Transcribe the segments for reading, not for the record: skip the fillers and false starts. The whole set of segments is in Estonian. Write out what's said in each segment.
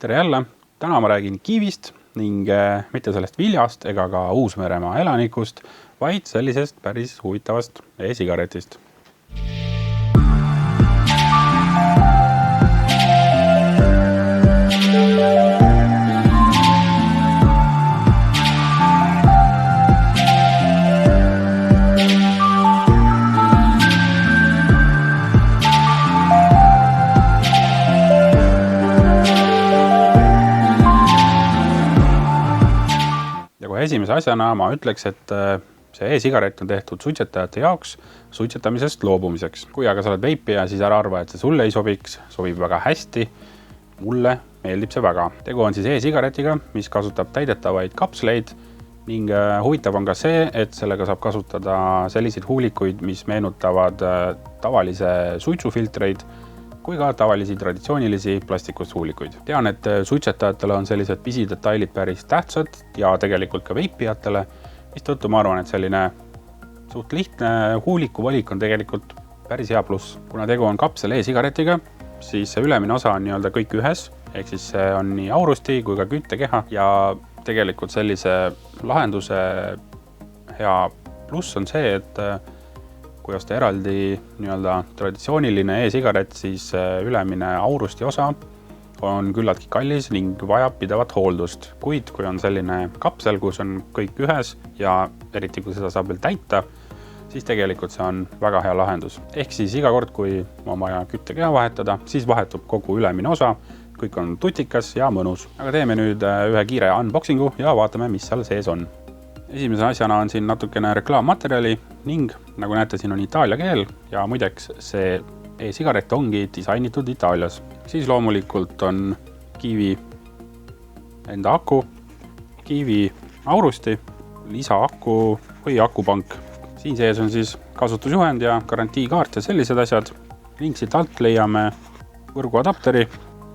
tere jälle! Täna ma räägin kiivist ning mitte sellest viljast ega ka Uus-Meremaa elanikust, vaid sellisest päris huvitavast e-sigaretist. Esimese asjana ma ütleks, et see e-sigaret on tehtud suitsetajate jaoks suitsetamisest loobumiseks. Kui aga sa oled veipija, siis ära arva, et see sulle ei sobiks, sobib väga hästi. Mulle meeldib see väga. Tegu on siis e-sigaretiga, mis kasutab täidetavaid kapsleid ning huvitav on ka see, et sellega saab kasutada selliseid huulikuid, mis meenutavad tavalise suitsufiltreid kui ka tavalisi traditsioonilisi plastikust huulikuid. Tean, et suitsetajatele on sellised pisidetailid päris tähtsad ja tegelikult ka veipijatele, mistõttu ma arvan, et selline suht lihtne huuliku valik on tegelikult päris hea pluss. Kuna tegu on kapsel e-sigaretiga, siis see ülemine osa on nii-öelda kõik ühes, ehk siis see on nii aurusti kui ka küttekeha ja tegelikult sellise lahenduse hea pluss on see, et kui osta eraldi nii-öelda traditsiooniline e-sigaret, siis ülemine aurusti osa on küllaltki kallis ning vajab pidevat hooldust. Kuid kui on selline kapsel, kus on kõik ühes ja eriti kui seda saab veel täita, siis tegelikult see on väga hea lahendus. Ehk siis iga kord, kui on vaja küttekeha vahetada, siis vahetub kogu ülemine osa, kõik on tutikas ja mõnus. Aga teeme nüüd ühe kiire unboxingu ja vaatame, mis seal sees on. Esimese asjana on siin natukene reklaammaterjali ning nagu näete, siin on itaalia keel ja muideks see e-sigaret ongi disainitud Itaalias. Siis loomulikult on kiivi enda aku, kiivi aurusti, lisaaku või akupank. Siin sees on siis kasutusjuhend ja garantiikaart ja sellised asjad ning siit alt leiame võrguadapteri,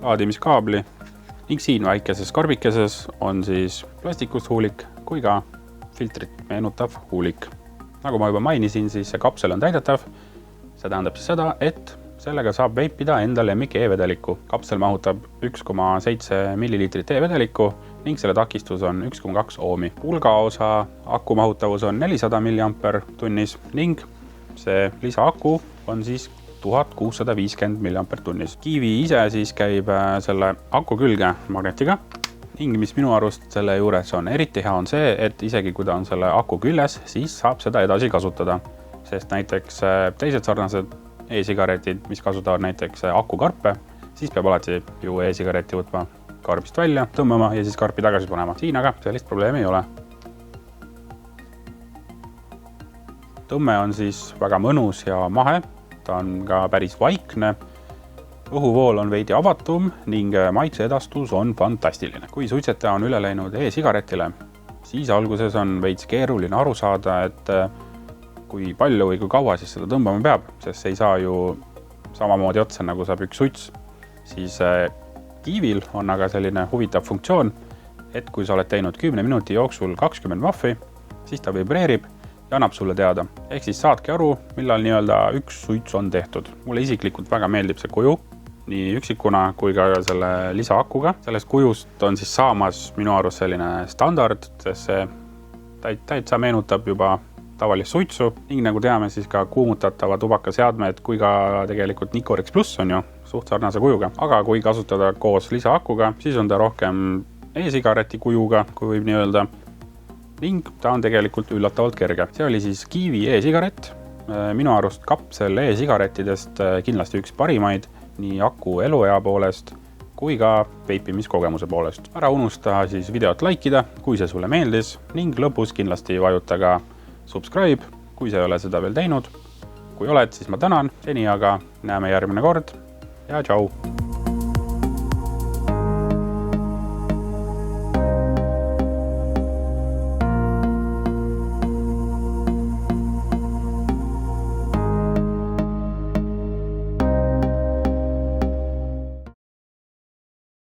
laadimiskaabli ning siin väikeses karbikeses on siis plastikust huulik kui ka filtrit meenutav huulik. Nagu ma juba mainisin, siis see kapsel on täidetav. See tähendab siis seda, et sellega saab veipida enda lemmik e-vedelikku. Kapsel mahutab 1,7 milliliitrit e-vedelikku ning selle takistus on 1,2 oomi. Pulga osa aku mahutavus on 400 mAh ning see lisaaku on siis 1650 mAh. Kiivi ise siis käib selle aku külge magnetiga. Ning mis minu arust selle juures on eriti hea on see, et isegi kui ta on selle aku küljes, siis saab seda edasi kasutada. Sest näiteks teised sarnased e-sigaretid, mis kasutavad näiteks akukarpe, siis peab alati ju e-sigareti võtma karbist välja, tõmbama ja siis karpi tagasi panema. Siin aga sellist probleemi ei ole. Tõmme on siis väga mõnus ja mahe, ta on ka päris vaikne. Õhuvool on veidi avatum ning maitse edastus on fantastiline. Kui suitsetaja on üle läinud e-sigaretile, siis alguses on veits keeruline aru saada, et kui palju või kui kaua siis seda tõmbama peab, sest see ei saa ju samamoodi otsa, nagu saab üks suits. Siis kiivil on aga selline huvitav funktsioon, et kui sa oled teinud 10 minuti jooksul 20 vahvi, siis ta vibreerib ja annab sulle teada. Ehk siis saadki aru, millal nii-öelda üks suits on tehtud. Mulle isiklikult väga meeldib see kuju, nii üksikuna kui ka selle lisaakuga. Sellest kujust on siis saamas minu arust selline standard, sest see täitsa meenutab juba tavalist suitsu ning nagu teame, siis ka kuumutatava tubakaseadmed kui ka tegelikult Nicorix Plus on ju suht sarnase kujuga. Aga kui kasutada koos lisaakuga, siis on ta rohkem e-sigareti kujuga, kui võib nii öelda, ning ta on tegelikult üllatavalt kerge. See oli siis kiivi e-sigaret. Minu arust kapsel e-sigaretidest kindlasti üks parimaid, nii aku eluea poolest kui ka veipimiskogemuse poolest. Ära unusta siis videot laikida, kui see sulle meeldis ning lõpus kindlasti vajuta ka subscribe, kui sa ei ole seda veel teinud. Kui oled, siis ma tänan. Seni aga näeme järgmine kord ja tšau!